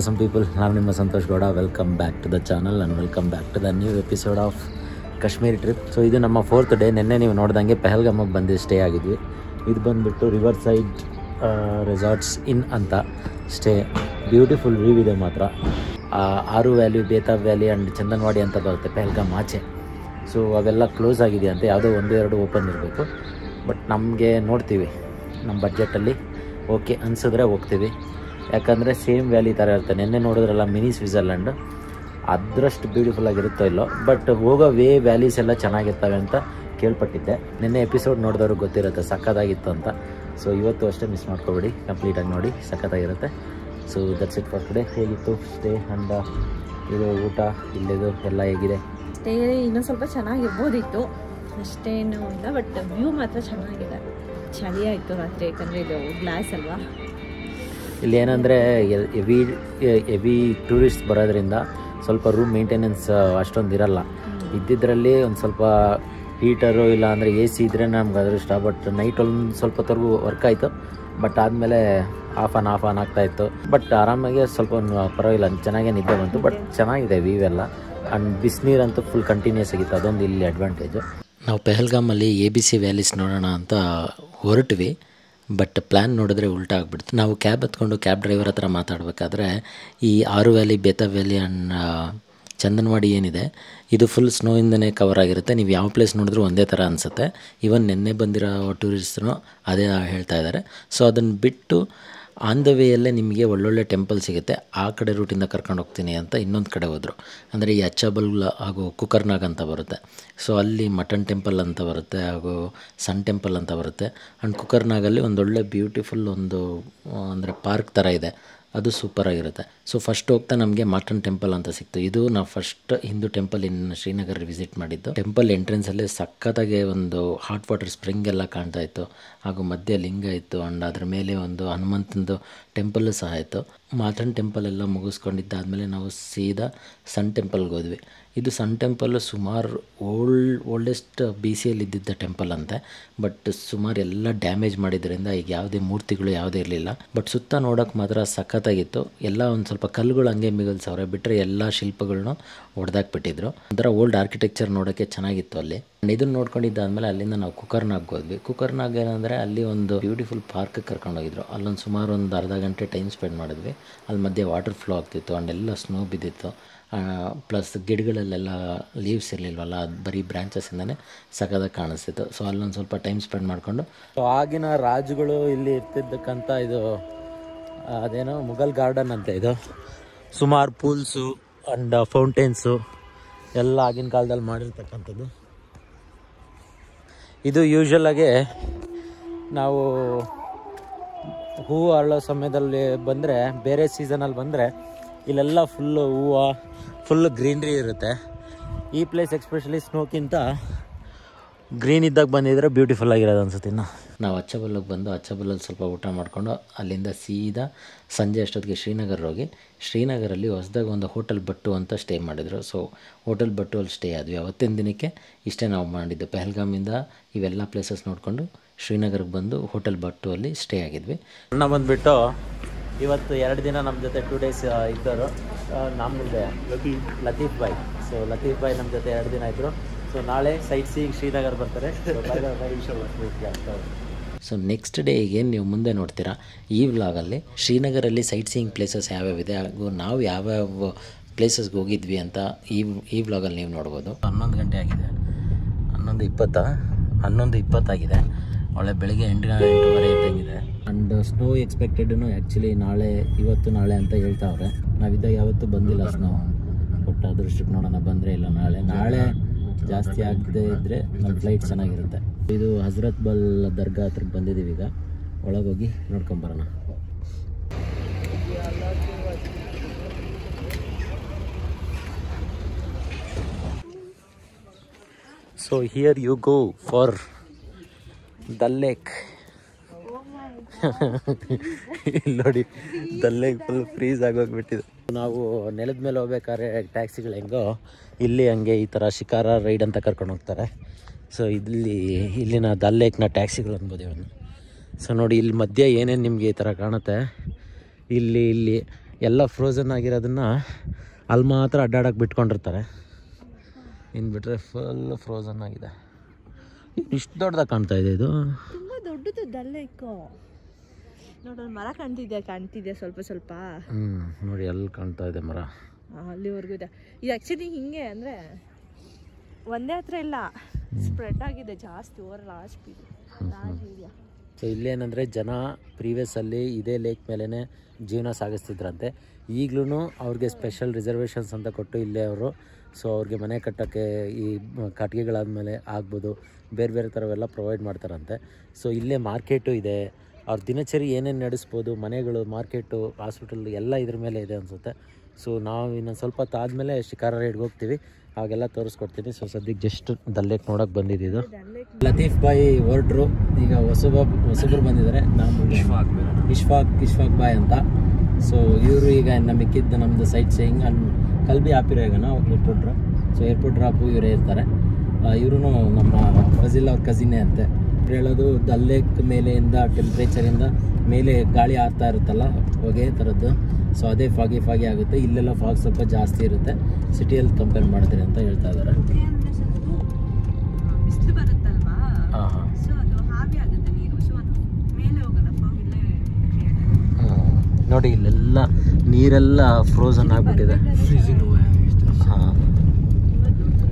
awesome people, ನಾನು ನಿಮ್ಮ Santosh Gowda. Welcome back to the channel and welcome back to the new episode of Kashmir trip. So ಇದು ನಮ್ಮ 4th day. ನಿನ್ನೆ ನೀವು ನೋಡ್ದಂಗೆ ಪೆಹಲ್ಗಾಮಿಗೆ ಬಂದು ಸ್ಟೇ ಆಗಿದ್ವಿ. ಇದು ಬಂದುಬಿಟ್ಟು ರಿವರ್ ಸೈಡ್ ರೆಸಾರ್ಟ್ಸ್ ಇನ್ ಅಂತ ಸ್ಟೇ. ಬ್ಯೂಟಿಫುಲ್ ವ್ಯೂ ಇದೆ ಮಾತ್ರ. ಆರು ವ್ಯಾಲಿ, ಬೇತಾಬ್ ವ್ಯಾಲಿ ಆ್ಯಂಡ್ ಚಂದನ್ವಾಡಿ ಅಂತ ಬರುತ್ತೆ ಪೆಹಲ್ಗಾಮ್ ಆಚೆ. ಸೊ ಅವೆಲ್ಲ ಕ್ಲೋಸ್ ಆಗಿದೆಯಂತೆ, ಯಾವುದೋ 1-2 ಓಪನ್ ಇರಬೇಕು. ಬಟ್ ನಮಗೆ ನೋಡ್ತೀವಿ, ನಮ್ಮ ಬಡ್ಜೆಟಲ್ಲಿ ಓಕೆ ಅನಿಸಿದ್ರೆ ಹೋಗ್ತೀವಿ. ಯಾಕಂದರೆ ಸೇಮ್ ವ್ಯಾಲಿ ಥರ ಇರುತ್ತೆ. ನಿನ್ನೆ ನೋಡಿದ್ರಲ್ಲ ಮಿನಿ ಸ್ವಿಟ್ಜರ್ಲ್ಯಾಂಡ್, ಅದರಷ್ಟು ಬ್ಯೂಟಿಫುಲ್ ಆಗಿರುತ್ತೋ ಇಲ್ಲೋ, ಬಟ್ ಹೋಗೋ ವ್ಯಾಲೀಸ್ ಎಲ್ಲ ಚೆನ್ನಾಗಿರ್ತವೆ ಅಂತ ಕೇಳ್ಪಟ್ಟಿದ್ದೆ. ನಿನ್ನೆ ಎಪಿಸೋಡ್ ನೋಡಿದವ್ರಿಗೆ ಗೊತ್ತಿರುತ್ತೆ ಸಖತ್ತಾಗಿತ್ತು ಅಂತ. ಸೊ ಇವತ್ತು ಅಷ್ಟೇ ಮಿಸ್ ಮಾಡ್ಕೊಬೇಡಿ, ಕಂಪ್ಲೀಟಾಗಿ ನೋಡಿ, ಸಖತ್ತಾಗಿರುತ್ತೆ. So that's it for today. ಹೇಗಿತ್ತು ಸ್ಟೇ ಅಂಡ್ ಇದು ಊಟ ಇಲ್ಲಿದು ಎಲ್ಲ ಹೇಗಿದೆ? ಸ್ಟೇ ಇನ್ನೂ ಸ್ವಲ್ಪ ಚೆನ್ನಾಗಿರ್ಬೋದಿತ್ತು, ಅಷ್ಟೇನು ಇಲ್ಲ. ಬಟ್ ವ್ಯೂ ಮಾತ್ರ ಚೆನ್ನಾಗಿದೆ. ಚಳಿ ಆಯಿತು ರಾತ್ರಿ, ಯಾಕಂದರೆ ಇದು ಗ್ಲಾಸ್ ಅಲ್ವಾ. ಇಲ್ಲಿ ಏನಂದರೆ ಹೆವಿ ಟೂರಿಸ್ಟ್ ಬರೋದ್ರಿಂದ ಸ್ವಲ್ಪ ರೂಮ್ ಮೇಂಟೆನೆನ್ಸ್ ಅಷ್ಟೊಂದು ಇರಲ್ಲ. ಇದ್ದಿದ್ದರಲ್ಲಿ ಒಂದು ಸ್ವಲ್ಪ ಹೀಟರು ಇಲ್ಲ ಅಂದರೆ ಎ ಸಿ ಇದ್ದರೆ ನಮ್ಗೆ ಅದೃಷ್ಟ. ಬಟ್ ನೈಟ್ ಒಂದು ಸ್ವಲ್ಪ ಹೊತ್ತವರೆಗೂ ವರ್ಕ್ ಆಯಿತು. ಬಟ್ ಆದಮೇಲೆ ಆಫ್ ಆನ್ ಆಗ್ತಾಯಿತ್ತು. ಬಟ್ ಆರಾಮಾಗಿ ಸ್ವಲ್ಪ ಪರವಾಗಿಲ್ಲ, ಚೆನ್ನಾಗೇ ನಿದ್ದೆ ಬಂತು. ಬಟ್ ಚೆನ್ನಾಗಿದೆ ವ್ಯೂ ಎಲ್ಲ. ಆ್ಯಂಡ್ ಬಿಸಿನೀರಂತೂ ಫುಲ್ ಕಂಟಿನ್ಯೂಸ್ ಆಗಿತ್ತು, ಅದೊಂದು ಇಲ್ಲಿ ಅಡ್ವಾಂಟೇಜು. ನಾವು ಪೆಹಲ್ಗಾಮಲ್ಲಿ ABC ವ್ಯಾಲೀಸ್ ನೋಡೋಣ ಅಂತ ಹೊರಟ್ವಿ. ಬಟ್ ಪ್ಲ್ಯಾನ್ ನೋಡಿದ್ರೆ ಉಲ್ಟಾ ಆಗಿಬಿಡ್ತು. ನಾವು ಕ್ಯಾಬ್ ಹತ್ಕೊಂಡು ಕ್ಯಾಬ್ ಡ್ರೈವರ್ ಹತ್ರ ಮಾತಾಡಬೇಕಾದ್ರೆ ಈ ಆರು ವ್ಯಾಲಿ, ಬೇತಾಬ್ ವ್ಯಾಲಿ ಆ್ಯಂಡ್ ಚಂದನ್ವಾಡಿ ಏನಿದೆ ಇದು ಫುಲ್ ಸ್ನೋಯಿಂದನೇ ಕವರ್ ಆಗಿರುತ್ತೆ. ನೀವು ಯಾವ ಪ್ಲೇಸ್ ನೋಡಿದ್ರೂ ಒಂದೇ ಥರ ಅನಿಸುತ್ತೆ. ಈವನ್ ನಿನ್ನೆ ಬಂದಿರೋ ಟೂರಿಸ್ಟ್ರು ಅದೇ ಹೇಳ್ತಾ ಇದ್ದಾರೆ. ಸೊ ಅದನ್ನು ಬಿಟ್ಟು ಆನ್ ದ ವೇಯಲ್ಲೇ ನಿಮಗೆ ಒಳ್ಳೊಳ್ಳೆ ಟೆಂಪಲ್ ಸಿಗುತ್ತೆ. ಆ ಕಡೆ ರೂಟಿಂದ ಕರ್ಕೊಂಡು ಹೋಗ್ತೀನಿ ಅಂತ ಇನ್ನೊಂದು ಕಡೆ ಹೋದರು. ಅಂದರೆ ಈ ಅಚ್ಚಾಬಲ್ ಹಾಗೂ ಕುಕರ್ನಾಗ್ ಅಂತ ಬರುತ್ತೆ. ಸೊ ಅಲ್ಲಿ ಮಟನ್ ಟೆಂಪಲ್ ಅಂತ ಬರುತ್ತೆ, ಹಾಗೂ ಸನ್ ಟೆಂಪಲ್ ಅಂತ ಬರುತ್ತೆ. ಆ್ಯಂಡ್ ಕುಕರ್ನಾಗಲ್ಲಿ ಒಂದೊಳ್ಳೆ ಬ್ಯೂಟಿಫುಲ್ ಒಂದು ಅಂದರೆ ಪಾರ್ಕ್ ಥರ ಇದೆ, ಅದು ಸೂಪರಾಗಿರುತ್ತೆ. ಸೊ ಫಸ್ಟ್ ಹೋಗ್ತಾ ನಮಗೆ ಮಟನ್ ಟೆಂಪಲ್ ಅಂತ ಸಿಕ್ತು. ಇದು ನಾವು ಫಸ್ಟ್ ಹಿಂದೂ ಟೆಂಪಲ್ ಇನ್ ಶ್ರೀನಗರ್ ವಿಸಿಟ್ ಮಾಡಿದ್ದು. ಟೆಂಪಲ್ ಎಂಟ್ರೆನ್ಸಲ್ಲಿ ಸಖತ್ತಾಗೆ ಒಂದು ಹಾಟ್ ವಾಟರ್ ಸ್ಪ್ರಿಂಗ್ ಎಲ್ಲ ಕಾಣ್ತಾ ಇತ್ತು, ಹಾಗೂ ಮಧ್ಯೆ ಲಿಂಗ ಇತ್ತು. ಆ್ಯಂಡ್ ಅದ್ರ ಮೇಲೆ ಒಂದು ಹನುಮಂತಂದು ಟೆಂಪಲ್ಲು ಸಹ ಇತ್ತು. ಮಟನ್ ಟೆಂಪಲ್ ಎಲ್ಲ ಮುಗಿಸ್ಕೊಂಡಿದ್ದಾದಮೇಲೆ ನಾವು ಸೀದಾ ಸನ್ ಟೆಂಪಲ್ಗೆ ಹೋದ್ವಿ. ಇದು ಸನ್ ಟೆಂಪಲ್ಲು ಸುಮಾರು ಓಲ್ಡೆಸ್ಟ್ BCಯಲ್ಲಿ ಇದ್ದಿದ್ದ ಟೆಂಪಲ್ ಅಂತೆ. ಬಟ್ ಸುಮಾರು ಎಲ್ಲ ಡ್ಯಾಮೇಜ್ ಮಾಡಿದ್ರಿಂದ ಈಗ ಯಾವುದೇ ಮೂರ್ತಿಗಳು ಯಾವುದೇ ಇರಲಿಲ್ಲ. ಬಟ್ ಸುತ್ತ ನೋಡೋಕೆ ಮಾತ್ರ ಸಖತ್ತಾಗಿತ್ತು. ಎಲ್ಲ ಒಂದು ಸ್ವಲ್ಪ ಕಲ್ಲುಗಳು ಹಂಗೆ ಮಿಗಲ್ಸವ್ರೆ, ಬಿಟ್ಟರೆ ಎಲ್ಲ ಶಿಲ್ಪಗಳನ್ನೂ ಹೊಡೆದಾಕ್ಬಿಟ್ಟಿದ್ರು. ಒಂಥರ ಓಲ್ಡ್ ಆರ್ಕಿಟೆಕ್ಚರ್ ನೋಡೋಕ್ಕೆ ಚೆನ್ನಾಗಿತ್ತು ಅಲ್ಲಿ. ಇದನ್ನು ನೋಡ್ಕೊಂಡಿದ್ದಾದಮೇಲೆ ಅಲ್ಲಿಂದ ನಾವು ಕುಕರ್ನಾಗ್ ಹೋದ್ವಿ. ಕುಕರ್ನಾಗ್ ಏನಂದರೆ ಅಲ್ಲಿ ಒಂದು ಬ್ಯೂಟಿಫುಲ್ ಪಾರ್ಕ್ ಕರ್ಕೊಂಡೋಗಿದ್ರು. ಅಲ್ಲೊಂದು ಸುಮಾರು ಒಂದು ಅರ್ಧ ಗಂಟೆ ಟೈಮ್ ಸ್ಪೆಂಡ್ ಮಾಡಿದ್ವಿ. ಅಲ್ಲಿ ಮಧ್ಯೆ ವಾಟರ್ ಫ್ಲೋ ಆಗ್ತಿತ್ತು ಆ್ಯಂಡ್ ಎಲ್ಲ ಸ್ನೋ ಬಿದ್ದಿತ್ತು. ಪ್ಲಸ್ ಗಿಡಗಳಲ್ಲೆಲ್ಲ ಲೀವ್ಸ್ ಇರಲಿಲ್ವಲ್ಲ, ಅದು ಬರೀ ಬ್ರ್ಯಾಂಚಸ್ಸಿಂದನೇ ಸಖತ್ತಾಗಿ ಕಾಣಿಸ್ತಿತ್ತು. ಸೊ ಅಲ್ಲೊಂದು ಸ್ವಲ್ಪ ಟೈಮ್ ಸ್ಪೆಂಡ್ ಮಾಡಿಕೊಂಡು, ಸೊ ಆಗಿನ ರಾಜುಗಳು ಇಲ್ಲಿ ಇರ್ತಿದ್ದಕ್ಕಂಥ ಇದು ಅದೇನೋ ಮುಘಲ್ ಗಾರ್ಡನ್ ಅಂತ. ಇದು ಸುಮಾರು ಪೂಲ್ಸು ಆ್ಯಂಡ್ ಫೌಂಟೇನ್ಸು ಎಲ್ಲ ಆಗಿನ ಕಾಲದಲ್ಲಿ ಮಾಡಿರ್ತಕ್ಕಂಥದ್ದು. ಇದು ಯೂಶ್ವಲಾಗಿ ನಾವು ಹೂವು ಅರಳೋ ಸಮಯದಲ್ಲಿ ಬಂದರೆ, ಬೇರೆ ಸೀಸನಲ್ಲಿ ಬಂದರೆ ಇಲ್ಲೆಲ್ಲ ಫುಲ್ಲು ಹೂವು, ಫುಲ್ಲು ಗ್ರೀನ್ರಿ ಇರುತ್ತೆ. ಈ ಪ್ಲೇಸ್ ಎಕ್ಸ್ಪೆಷಲಿ ಸ್ನೋಕ್ಕಿಂತ ಗ್ರೀನ್ ಇದ್ದಾಗ ಬಂದಿದ್ರೆ ಬ್ಯೂಟಿಫುಲ್ ಆಗಿರೋದು ಅನ್ಸುತ್ತೆ. ಇನ್ನು ನಾವು ಅಚ್ಚಬಲ್ಲಿಗೆ ಬಂದು ಅಚ್ಚಬಲ್ಲಲ್ಲಿ ಸ್ವಲ್ಪ ಊಟ ಮಾಡಿಕೊಂಡು ಅಲ್ಲಿಂದ ಸೀದಾ ಸಂಜೆ ಅಷ್ಟೊತ್ತಿಗೆ ಶ್ರೀನಗರ್ ಹೋಗಿ, ಶ್ರೀನಗರಲ್ಲಿ ಹೊಸದಾಗಿ ಒಂದು ಹೋಟೆಲ್ ಬಟ್ಟು ಅಂತ ಸ್ಟೇ ಮಾಡಿದರು. ಸೊ ಹೋಟೆಲ್ ಬಟ್ಟು ಅಲ್ಲಿ ಸ್ಟೇ ಆದ್ವಿ. ಅವತ್ತಿನ ದಿನಕ್ಕೆ ಇಷ್ಟೇ ನಾವು ಮಾಡಿದ್ದು. ಪೆಹಲ್ಗಾಮಿಂದ ಇವೆಲ್ಲ ಪ್ಲೇಸಸ್ ನೋಡಿಕೊಂಡು ಶ್ರೀನಗರ್ಗೆ ಬಂದು ಹೋಟೆಲ್ ಬಟ್ಟು ಅಲ್ಲಿ ಸ್ಟೇ ಆಗಿದ್ವಿ. ಅಣ್ಣ ಬಂದುಬಿಟ್ಟು ಇವತ್ತು 2 ದಿನ ನಮ್ಮ ಜೊತೆ 2 ಡೇಸ್ ಇದ್ದರು. ನಮ್ಮದೇ ಲತೀಫ್ ಬಾಯ್. ಸೊ ಲತೀಫ್ ಬಾಯ್ ನಮ್ಮ ಜೊತೆ 2 ದಿನ ಇದ್ದರು. ಸೊ ನಾಳೆ ಸೈಟ್ ಸೀಯಿಂಗ್ ಶ್ರೀನಗರ್ ಬರ್ತಾರೆ. ಸೊ ನೆಕ್ಸ್ಟ್ ಡೇ ಏನು ನೀವು ಮುಂದೆ ನೋಡ್ತೀರಾ ಈ ವ್ಲಾಗಲ್ಲಿ, ಶ್ರೀನಗರಲ್ಲಿ ಸೈಟ್ ಸೀಯಿಂಗ್ ಪ್ಲೇಸಸ್ ಯಾವ್ಯಾವಿದೆ ಹಾಗೂ ನಾವು ಯಾವ್ಯಾವ ಪ್ಲೇಸಸ್ಗೆ ಹೋಗಿದ್ವಿ ಅಂತ ಈ ವ್ಲಾಗಲ್ಲಿ ನೀವು ನೋಡ್ಬೋದು. 11 ಗಂಟೆ ಆಗಿದೆ, 11:20 ಆಗಿದೆ. ಒಳ್ಳೆ ಬೆಳಿಗ್ಗೆ 8:30 ಇದ್ದಂಗಿದೆ. ಆ್ಯಂಡ್ ಸ್ನೋ ಎಕ್ಸ್ಪೆಕ್ಟೆಡ್ನು ಆ್ಯಕ್ಚುಲಿ ಇವತ್ತು ನಾಳೆ ಅಂತ ಹೇಳ್ತಾವ್ರೆ. ನಾವಿದ್ದಾಗ ಯಾವತ್ತೂ ಬಂದಿಲ್ಲ ಸ್ನೋ. ಬಟ್ ಅದೃಷ್ಟಕ್ಕೆ ನೋಡೋಣ ಬಂದರೆ ಇಲ್ಲ ನಾಳೆ ಜಾಸ್ತಿ ಆಗದೆ ಇದ್ದರೆ ನಮ್ಮ ಫ್ಲೈಟ್ ಚೆನ್ನಾಗಿರುತ್ತೆ. ಇದು ಹಜರತ್ ಬಲ್ ದರ್ಗಾ ಹತ್ರಕ್ಕೆ ಬಂದಿದ್ದೀವಿ. ಈಗ ಒಳಗೋಗಿ ನೋಡ್ಕೊಂಬರೋಣ. So here you go for Dal lake. ಇಲ್ಲಿ ನೋಡಿ, ದಲ್ ಲೇಕ್ ಫುಲ್ ಫ್ರೀಸ್ ಆಗೋಗ್ಬಿಟ್ಟಿದೆ. ನಾವು ನೆಲದ ಮೇಲೆ ಹೋಗ್ಬೇಕಾದ್ರೆ ಟ್ಯಾಕ್ಸಿಗಳು ಹೆಂಗೋ ಇಲ್ಲಿ ಹಂಗೆ ಈ ಥರ ಶಿಕಾರ ರೈಡ್ ಅಂತ ಕರ್ಕೊಂಡು ಹೋಗ್ತಾರೆ. ಸೊ ಇಲ್ಲಿನ ದಲ್ ಲೇಕ್ನ ಟ್ಯಾಕ್ಸಿಗಳು ಅನ್ಬೋದು ಇವನು. ಸೊ ನೋಡಿ, ಇಲ್ಲಿ ಮಧ್ಯೆ ಏನೇನು ನಿಮಗೆ ಈ ಥರ ಕಾಣುತ್ತೆ. ಇಲ್ಲಿ ಎಲ್ಲ ಫ್ರೋಝನ್ ಆಗಿರೋದನ್ನು ಅಲ್ಲಿ ಮಾತ್ರ ಅಡ್ಡಾಡಕ್ಕೆ ಬಿಟ್ಕೊಂಡಿರ್ತಾರೆ. ಇನ್ನು ಬಿಟ್ಟರೆ ಫುಲ್ ಫ್ರೋಝನ್ ಆಗಿದೆ. ಇಷ್ಟು ದೊಡ್ಡದಾಗಿ ಕಾಣ್ತಾ ಇದೆ ಇದು. ತುಂಬ ದೊಡ್ಡದು ದಲ್ಲೇಕು. ನೋಡಿ ಮರ ಕಾಣ್ತಿದೆ ಸ್ವಲ್ಪ ಸ್ವಲ್ಪ. ನೋಡಿ ಅಲ್ಲಿ ಕಾಣ್ತಾ ಇದೆ ಮರ, ಅಲ್ಲಿವರೆಗೂ ಇದೆ. ಇದು ಆ್ಯಕ್ಚುಲಿ ಹಿಂಗೆ ಅಂದರೆ ಒಂದೇ ಹತ್ರ ಇಲ್ಲ, ಸ್ಪ್ರೆಡ್ ಆಗಿದೆ ಜಾಸ್ತಿ ಓವರ್ ಲಾಸ್ಟ್ ಇದೆಯಾ. ಸೊ ಇಲ್ಲೇನಂದರೆ ಜನ ಪ್ರೀವಿಯಸ್ಸಲ್ಲಿ ಇದೇ ಲೇಕ್ ಮೇಲೇ ಜೀವನ ಸಾಗಿಸ್ತಿದ್ರಂತೆ. ಈಗಲೂ ಅವ್ರಿಗೆ ಸ್ಪೆಷಲ್ ರಿಸರ್ವೇಷನ್ಸ್ ಅಂತ ಕೊಟ್ಟು ಇಲ್ಲೇ ಅವರು ಸೊ ಅವ್ರಿಗೆ ಮನೆ ಕಟ್ಟೋಕ್ಕೆ ಈ ಕಟ್ಟಿಗೆಗಳಾದಮೇಲೆ ಆಗ್ಬೋದು ಬೇರೆ ಬೇರೆ ಥರವೆಲ್ಲ ಪ್ರೊವೈಡ್ ಮಾಡ್ತಾರಂತೆ. ಸೊ ಇಲ್ಲೇ ಮಾರ್ಕೆಟು ಇದೆ, ಅವ್ರ ದಿನಚರಿ ಏನೇನು ನಡೆಸ್ಬೋದು, ಮನೆಗಳು, ಮಾರ್ಕೆಟು, ಹಾಸ್ಪಿಟಲ್ ಎಲ್ಲ ಇದ್ರ ಮೇಲೆ ಇದೆ ಅನಿಸುತ್ತೆ. ಸೊ ನಾವು ಇನ್ನೊಂದು ಸ್ವಲ್ಪ ಹೊತ್ತು ಆದಮೇಲೆ ಶಿಕಾರ ರೈಡ್ಗೆ ಹೋಗ್ತೀವಿ, ಆಗೆಲ್ಲ ತೋರಿಸ್ಕೊಡ್ತೀನಿ. ಸೊ ಸದ್ಯಕ್ಕೆ ಜಸ್ಟ್ ದಲ್ಲೇಕ್ ನೋಡೋಕೆ ಬಂದಿದ್ದು. ಲತೀಫ್ ಬಾಯಿ ಹೊರಟ್ರು, ಈಗ ಹೊಸಬ್ರು ಬಂದಿದ್ದಾರೆ. ನಾವು ಇಶ್ಫಾಕ್ ಬಾಯ್ ಅಂತ. ಸೊ ಇವರು ಈಗ ಮಿಕ್ಕಿದ್ದು ನಮ್ಮದು ಸೈಟ್ ಸೇಯಿಂಗ್ ಅಂಡ್ ಕಲ್ಬಿ ಆಪಿರೋ ಈಗ ನಾವು airport drop. So airport drop ಇವರೇ ಇರ್ತಾರೆ. ಇವರು ನಮ್ಮ ಫಜಿಲ್ ಅವ್ರ ಕಸಿನೇ ಅಂತೆ. ಹೇಳೋದು ದಲ್ಲೇಕ್ ಮೇಲೆಯಿಂದ ಟೆಂಪ್ರೇಚರಿಂದ ಮೇಲೆ ಗಾಳಿ ಆಡ್ತಾ ಇರುತ್ತಲ್ಲ ಹೊಗೆ ಥರದ್ದು, ಸೊ ಅದೇ ಫಾಗಿ ಆಗುತ್ತೆ. ಇಲ್ಲೆಲ್ಲ ಫಾಗ್ ಸ್ವಲ್ಪ ಜಾಸ್ತಿ ಇರುತ್ತೆ ಸಿಟಿಯಲ್ಲಿ ಕಂಪೇರ್ ಮಾಡಿದ್ರೆ ಅಂತ ಹೇಳ್ತಾ ಇದ್ದಾರೆ. ನೋಡಿ ಇಲ್ಲೆಲ್ಲ ನೀರೆಲ್ಲ ಫ್ರೋಝನ್ ಆಗಿಬಿಟ್ಟಿದೆ. ಹಾಂ,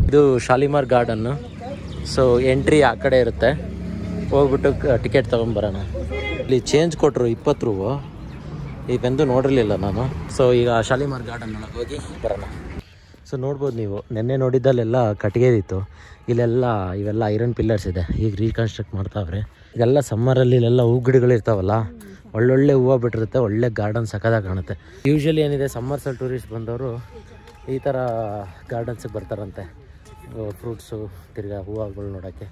ಇದು ಶಾಲಿಮಾರ್ ಗಾರ್ಡನ್ನು. ಸೊ ಎಂಟ್ರಿ ಆ ಕಡೆ ಇರುತ್ತೆ, ಹೋಗ್ಬಿಟ್ಟು ಟಿಕೆಟ್ ತೊಗೊಂಬರೋಣ. ಇಲ್ಲಿ ಚೇಂಜ್ ಕೊಟ್ಟರು 20 ರೂಪಾಯಿ, ಇವೆಂದು ನೋಡಿರಲಿಲ್ಲ ನಾನು. ಸೊ ಈಗ ಶಾಲಿಮಾರ್ ಗಾರ್ಡನ್ ಒಳಗೆ ಹೋಗಿ ಬರೋಣ. ಸೊ ನೋಡ್ಬೋದು ನೀವು, ನೆನ್ನೆ ನೋಡಿದ್ದಲ್ಲೆಲ್ಲ ಕಟ್ಟಿಗೆದಿತ್ತು, ಇವೆಲ್ಲ ಐರನ್ ಪಿಲ್ಲರ್ಸ್ ಇದೆ. ಈಗ ರೀಕನ್ಸ್ಟ್ರಕ್ಟ್ ಮಾಡ್ತಾವ್ರೆ. ಇದೆಲ್ಲ ಸಮ್ಮರಲ್ಲಿ ಇಲ್ಲೆಲ್ಲ ಹೂ ಗಿಡಗಳಿರ್ತಾವಲ್ಲ, ಒಳ್ಳೊಳ್ಳೆ ಹೂವು ಬಿಟ್ಟಿರುತ್ತೆ, ಒಳ್ಳೆ ಗಾರ್ಡನ್ ಸಖತ್ತಾಗಿ ಕಾಣುತ್ತೆ. ಯೂಶ್ವಲಿ ಏನಿದೆ ಸಮ್ಮರ್ಸಲ್ಲಿ ಟೂರಿಸ್ಟ್ ಬಂದವರು ಈ ಥರ ಗಾರ್ಡನ್ಸಿಗೆ ಬರ್ತಾರಂತೆ, ಫ್ರೂಟ್ಸು ತಿರ್ಗಾ ಹೂವುಗಳು ನೋಡೋಕ್ಕೆ.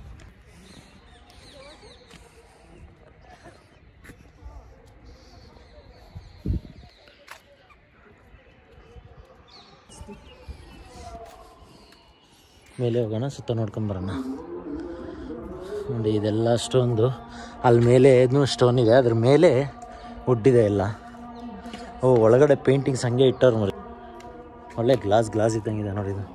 ಮೇಲೆ ಹೋಗೋಣ, ಸುತ್ತ ನೋಡ್ಕೊಂಬರೋಣ. ನೋಡಿ ಇದೆಲ್ಲ ಸ್ಟೋನ್ದು, ಅಲ್ಲಿ ಮೇಲೆ ಏನೂ ಸ್ಟೋನ್ ಇದೆ, ಅದ್ರ ಮೇಲೆ ವುಡ್ಡಿದೆ ಎಲ್ಲ. ಒಳಗಡೆ ಪೇಂಟಿಂಗ್ಸ್ ಹಂಗೆ ಇಟ್ಟವ್ರು ಮರಿ, ಒಳ್ಳೆ ಗ್ಲಾಸ್ ಇದ್ದಂಗಿದೆ ನೋಡಿ ಇದು.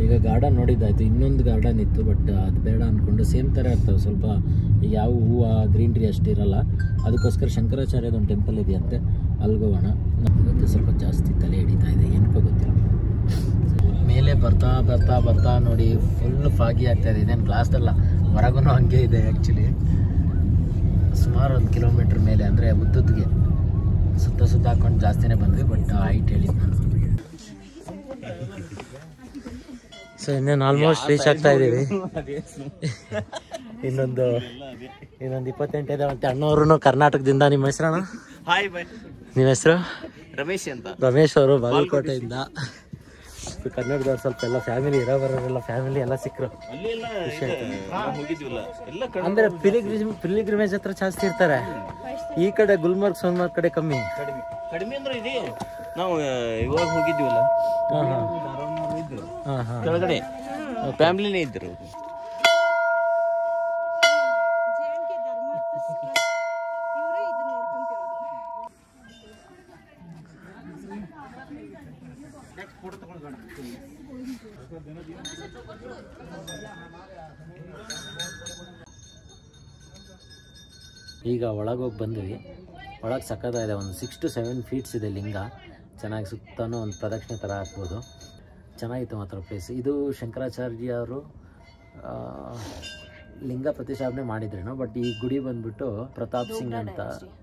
ಈಗ ಗಾರ್ಡನ್ ನೋಡಿದ್ದಾಯಿತು, ಇನ್ನೊಂದು ಗಾರ್ಡನ್ ಇತ್ತು ಬಟ್ ಅದು ಬೇಡ ಅಂದ್ಕೊಂಡು. ಸೇಮ್ ಥರ ಇರ್ತವೆ ಸ್ವಲ್ಪ, ಈಗ ಯಾವ ಹೂವು ಗ್ರೀನ್ರಿ ಅಷ್ಟಿರಲ್ಲ. ಅದಕ್ಕೋಸ್ಕರ ಶಂಕರಾಚಾರ್ಯದ ಒಂದು ಟೆಂಪಲ್ ಇದೆಯಂತೆ, ಅಲ್ಲಿಗೆ ಹೋಗೋಣ. ನಮಗೆ ಸ್ವಲ್ಪ ಜಾಸ್ತಿ ತಲೆ ಹಿಡಿತಾ ಇದೆ, ಏನಕ್ಕೋ ಗೊತ್ತಿಲ್ಲ. ಮೇಲೆ ಬರ್ತಾ ನೋಡಿ ಫುಲ್ ಫಾಗಿ ಆಗ್ತಾಯಿದೆ. ಇದೇನು ಗ್ಲಾಸ್ದಲ್ಲ, ಹೊರಗೂ ಹಂಗೆ ಇದೆ. ಆ್ಯಕ್ಚುಲಿ ಸುಮಾರು 1 ಕಿಲೋಮೀಟ್ರ್ ಮೇಲೆ, ಅಂದರೆ ಉದ್ದದ್ಗೆ ಸುತ್ತ ಹಾಕೊಂಡು ಜಾಸ್ತಿನೇ ಬಂದ್ವಿ. ಬಟ್ ಹೈಟ್ ಹೇಳಿ ನಾನು. ಸೊ ಇನ್ನೇನು ಆಲ್ಮೋಸ್ಟ್ ರೀಚ್ ಆಗ್ತಾ ಇದ್ದೀವಿ. ಇನ್ನೊಂದು 28 ಇದೆ. ಮತ್ತೆ ಅಣ್ಣವರು ಕರ್ನಾಟಕದಿಂದ. ನಿಮ್ಮ ಹೆಸರಣ್ಣ? ನಿಮ್ಮ ಹೆಸರು? ರಮೇಶ್ ಅಂತ. ರಮೇಶ್ ಅವರು ಬಾಗಲಕೋಟೆಯಿಂದ. ಕನ್ನಡದವ್ರು ಸ್ವಲ್ಪ ಎಲ್ಲ ಫ್ಯಾಮಿಲಿ ಇರೋವರೆಲ್ಲ ಫ್ಯಾಮಿಲಿ ಎಲ್ಲ ಸಿಕ್ಕರು. ಅಂದ್ರೆ ಪಿಲಿಗ್ರಿಮೇಜ್ ಹತ್ರ ಜಾಸ್ತಿ ಇರ್ತಾರೆ. ಈ ಕಡೆ ಗುಲ್ಮರ್ಗ್ ಸೋನ್ಮಾರ್ಗ್ ಕಡೆ ಕಮ್ಮಿ ಅಂದ್ರೆ ಇದೆ. ನಾವು ಇವಾಗ ಹೋಗಿದ್ವಲ್ಲ, ಕೆಳಗಡೆ ಫ್ಯಾಮಿಲಿನೇ ಇದ್ರು. ಈಗ ಒಳಗೋಗಿ ಬಂದ್ವಿ. ಒಳಗೆ ಸಕ್ಕತ್ತಾಗಿದೆ. ಒಂದು 6 to 7 ಫೀಟ್ಸ್ ಇದೆ ಲಿಂಗ. ಚೆನ್ನಾಗಿ ಸುತ್ತನೂ ಒಂದು ಪ್ರದಕ್ಷಿಣೆ ಥರ ಹಾಕ್ಬೋದು. ಚೆನ್ನಾಗಿತ್ತು ಮಾತ್ರ ಪ್ಲೇಸ್. ಇದು ಶಂಕರಾಚಾರ್ಯ ಅವರು ಲಿಂಗ ಪ್ರತಿಷ್ಠಾಪನೆ ಮಾಡಿದ್ರೇನೋ, ಬಟ್ ಈ ಗುಡಿ ಬಂದ್ಬಿಟ್ಟು ಪ್ರತಾಪ್ ಸಿಂಗ್ ಅಂತ,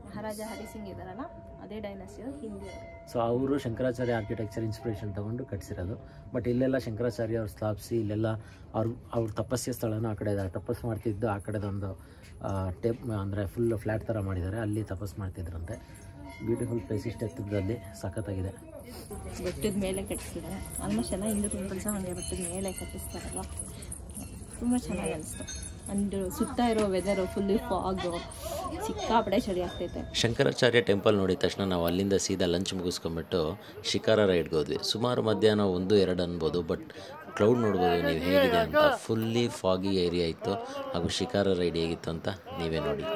ಮಹಾರಾಜ ಹರಿ ಸಿಂಗ್ ಇದಾರಲ್ಲ ಅದೇ ಡೈನಾಸ್ಟಿ ಹಿಂದಿ. ಸೊ ಅವರು ಶಂಕರಾಚಾರ್ಯ ಆರ್ಕಿಟೆಕ್ಚರ್ ಇನ್ಸ್ಪಿರೇಷನ್ ತೊಗೊಂಡು ಕಟ್ಸಿರೋದು. ಬಟ್ ಇಲ್ಲೆಲ್ಲ ಶಂಕರಾಚಾರ್ಯ ಅವ್ರು ಸ್ಥಾಪಿಸಿ, ಇಲ್ಲೆಲ್ಲ ಅವ್ರ ತಪಸ್ಯ ಸ್ಥಳನೂ ಆ ಕಡೆ ಇದ್ದಾರೆ. ತಪಸ್ಸು ಮಾಡ್ತಿದ್ದು ಆ ಕಡೆದೊಂದು ಅಂದರೆ ಫುಲ್ ಫ್ಲ್ಯಾಟ್ ಥರ ಮಾಡಿದ್ದಾರೆ, ಅಲ್ಲಿ ತಪಸ್ ಮಾಡ್ತಿದ್ರಂತೆ. ಬ್ಯೂಟಿಫುಲ್ ಪ್ಲೇಸ್, ಇಷ್ಟು ಎತ್ತರದಲ್ಲಿ ಸಖತ್ತಾಗಿದೆ. ಬೆಟ್ಟದ ಮೇಲೆ ಕಟ್ಟಿಸಿದ್ದಾರೆ. ಆಲ್ಮೋಸ್ಟ್ ಎಲ್ಲ ಹಿಂದೂ ಟೆಂಪಲ್ಸ್ ಹಂಗೆ ಬೆಟ್ಟದ ಮೇಲೆ ಕಟ್ಟಿಸ್ತಾರಲ್ಲ, ತುಂಬ ಚೆನ್ನಾಗಿ ಅನಿಸ್ತು. ಅಂಡ್ ಸುತ್ತ ಇರೋ ವೆದರು ಫುಲ್ಲಿ ಫಾಗು, ಸಿಕ್ಕಾಪಡೆ ಚಳಿ ಆಗ್ತೈತೆ. ಶಂಕರಾಚಾರ್ಯ ಟೆಂಪಲ್ ನೋಡಿದ ತಕ್ಷಣ ನಾವು ಅಲ್ಲಿಂದ ಸೀದಾ ಲಂಚ್ ಮುಗಿಸ್ಕೊಂಡ್ಬಿಟ್ಟು ಶಿಕಾರ ರೈಡ್ಗೆ ಹೋದ್ವಿ. ಸುಮಾರು ಮಧ್ಯಾಹ್ನ 1-2 ಅನ್ಬೋದು, ಬಟ್ ಕ್ಲೌಡ್ ನೋಡ್ಬೋದು ನೀವು ಹೇಗಿದೆ ಅಂತ. ಫುಲ್ಲಿ ಫಾಗಿ ಏರಿಯಾ ಇತ್ತು. ಹಾಗೂ ಶಿಕಾರ ರೈಡ್ ಹೇಗಿತ್ತು ಅಂತ ನೀವೇ ನೋಡಿ.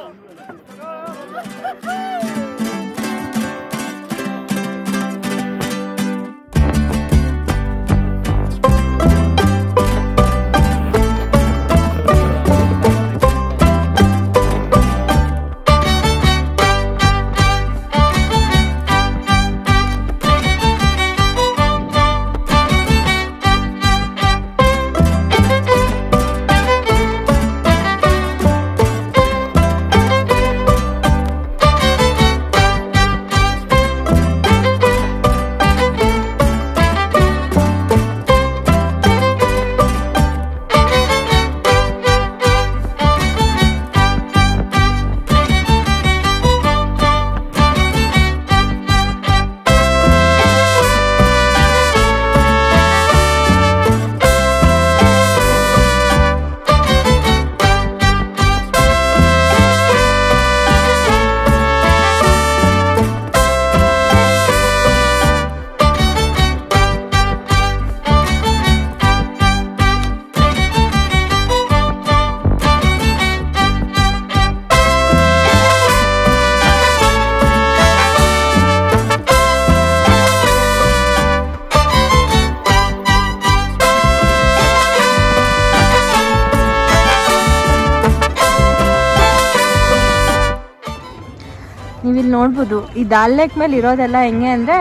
ನೀವಿಲ್ಲಿ ನೋಡ್ಬೋದು, ಈ ದಾಲ್ ಲೇಕ್ ಮೇಲೆ ಇರೋದೆಲ್ಲ ಹೆಂಗೆ ಅಂದರೆ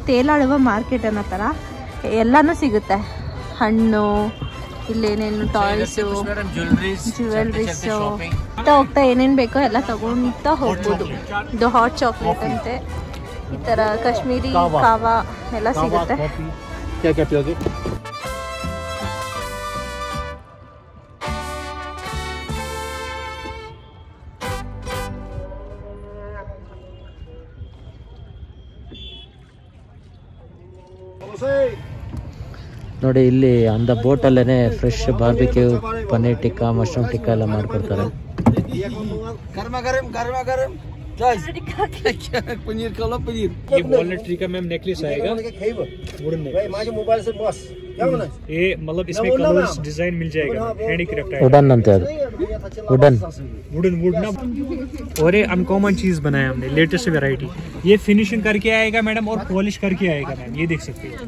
ತೇಲಾಳುವ ಮಾರ್ಕೆಟ್ ಅನ್ನೋ ಥರ ಎಲ್ಲನೂ ಸಿಗುತ್ತೆ. ಹಣ್ಣು, ಇಲ್ಲೇನೇನು ಟಾಯ್ಸು, ಜ್ಯುವೆಲ್ರೀಸು, ಹೋಗ್ತಾ ಏನೇನು ಬೇಕೋ ಎಲ್ಲ ತಗೊಳ್ತಾ ಹೋಗ್ಬೋದು. ಇದು ಹಾಟ್ ಚಾಕ್ಲೇಟ್ ಅಂತೆ, ಈ ಥರ ಕಾಶ್ಮೀರಿ ಕಾವಾ ಎಲ್ಲ ಸಿಗುತ್ತೆ. ನೋಡಿ ಇಲ್ಲಿ ಅಂದ ಬೋಟಲ್ಲೇ fresh barbecue, paneer tikka, mushroom tikka ಎಲ್ಲ ಮಾಡ್ಕೊಡ್ತಾರೆ. पनीर का पनीर ये वॉलनट ट्री का मैम नेकलेस आएगा, वुडन नेकलेस. ये मतलब इसमें कलर्स डिजाइन मिल जाएगा, हैंडीक्राफ्ट आएगा. वुडन अंते ಅದು वुडन वुड ना. और ये अनकॉमन चीज बनाया हमने, लेटेस्ट वैरायटी. ये फिनिशिंग करके आएगा मैडम और पॉलिश करके आएगा मैम, ये देख सकते हैं.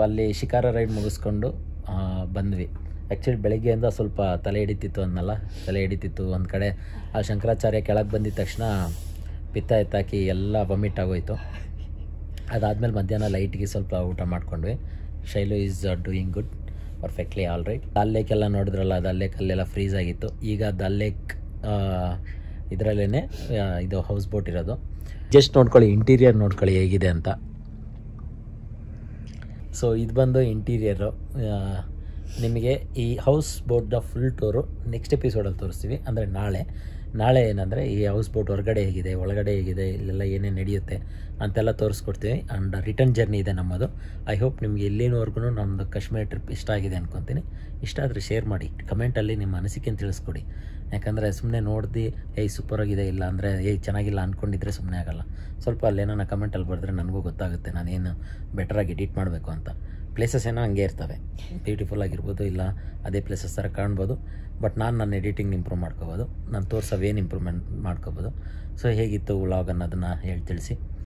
ಅಲ್ಲಿ ಶಿಕಾರ ರೈಡ್ ಮುಗಿಸ್ಕೊಂಡು ಬಂದ್ವಿ. ಆ್ಯಕ್ಚುಲಿ ಬೆಳಗ್ಗೆಯಿಂದ ಸ್ವಲ್ಪ ತಲೆ ಹಿಡಿತಿತ್ತು ಅನ್ನಲ್ಲ, ತಲೆ ಹಿಡಿತಿತ್ತು. ಒಂದು ಕಡೆ ಆ ಶಂಕರಾಚಾರ್ಯ ಕೆಳಗೆ ಬಂದಿದ್ದ ತಕ್ಷಣ ಪಿತ್ತ ಎತ್ತಾಕಿ ಎಲ್ಲ ವಮಿಟ್ ಆಗೋಯ್ತು. ಅದಾದಮೇಲೆ ಮಧ್ಯಾಹ್ನ ಲೈಟ್ಗೆ ಸ್ವಲ್ಪ ಊಟ ಮಾಡ್ಕೊಂಡ್ವಿ. Shailu is doing good, perfectly all right. Dal lake ಎಲ್ಲ ನೋಡಿದ್ರಲ್ಲ, ದಾಲ್ ಲೇಕ್ ಅಲ್ಲೆಲ್ಲ ಫ್ರೀಸ್ ಆಗಿತ್ತು. ಈಗ ದಾಲ್ ಲೇಕ್ ಇದರಲ್ಲೇ ಇದು ಹೌಸ್ ಬೋಟ್ ಇರೋದು. ಜಸ್ಟ್ ನೋಡ್ಕೊಳ್ಳಿ, ಇಂಟೀರಿಯರ್ ನೋಡ್ಕೊಳ್ಳಿ ಹೇಗಿದೆ ಅಂತ. ಸೊ ಇದು ಬಂದು ಇಂಟೀರಿಯರು. ನಿಮಗೆ ಈ ಹೌಸ್ ಬೋಟ್ನ ಫುಲ್ ಟೂರು ನೆಕ್ಸ್ಟ್ ಎಪಿಸೋಡಲ್ಲಿ ತೋರಿಸ್ತೀವಿ. ಅಂದರೆ ನಾಳೆ ಏನಂದರೆ ಈ ಹೌಸ್ ಬೋಟ್ ಹೊರಗಡೆ ಹೇಗಿದೆ, ಒಳಗಡೆ ಹೇಗಿದೆ, ಇಲ್ಲೆಲ್ಲ ಏನೇನು ನಡೆಯುತ್ತೆ ಅಂತೆಲ್ಲ ತೋರಿಸ್ಕೊಡ್ತೀವಿ. ಆ್ಯಂಡ್ ರಿಟರ್ನ್ ಜರ್ನಿ ಇದೆ ನಮ್ಮದು. ಐ ಹೋಪ್ ನಿಮಗೆ ಇಲ್ಲಿನವರೆಗೂ ನಮ್ಮದು ಕಾಶ್ಮೀರ ಟ್ರಿಪ್ ಇಷ್ಟ ಆಗಿದೆ ಅಂದ್ಕೊತೀನಿ. ಇಷ್ಟ ಆದರೆ ಶೇರ್ ಮಾಡಿ, ಕಮೆಂಟಲ್ಲಿ ನಿಮ್ಮ ಅನಿಸಿಕೆಯನ್ನು ತಿಳಿಸ್ಕೊಡಿ. ಯಾಕಂದರೆ ಸುಮ್ಮನೆ ನೋಡ್ದು ಸೂಪರಾಗಿದೆ, ಇಲ್ಲ ಅಂದರೆ ಚೆನ್ನಾಗಿಲ್ಲ ಅಂದ್ಕೊಂಡಿದ್ರೆ ಸುಮ್ಮನೆ ಆಗೋಲ್ಲ. ಸ್ವಲ್ಪ ಅಲ್ಲೇನೋ ಕಮೆಂಟಲ್ಲಿ ಬರೆದ್ರೆ ನನಗೂ ಗೊತ್ತಾಗುತ್ತೆ ನಾನೇನು ಬೆಟರಾಗಿ ಎಡಿಟ್ ಮಾಡಬೇಕು ಅಂತ. ಪ್ಲೇಸಸ್ ಏನೋ ಹಂಗೆ ಇರ್ತವೆ, ಬ್ಯೂಟಿಫುಲ್ ಆಗಿರ್ಬೋದು, ಇಲ್ಲ ಅದೇ ಪ್ಲೇಸಸ್ ಥರ ಕಾಣ್ಬೋದು. ಬಟ್ ನನ್ನ ಎಡಿಟಿಂಗ್ ಇಂಪ್ರೂವ್ ಮಾಡ್ಕೋಬೋದು, ನಾನು ತೋರಿಸೋವೇನು ಇಂಪ್ರೂವ್ಮೆಂಟ್ ಮಾಡ್ಕೋಬೋದು. ಸೊ ಹೇಗಿತ್ತು ವ್ಲಾಗ್ ಅನ್ನೋದನ್ನು ಹೇಳಿ ತಿಳಿಸಿ.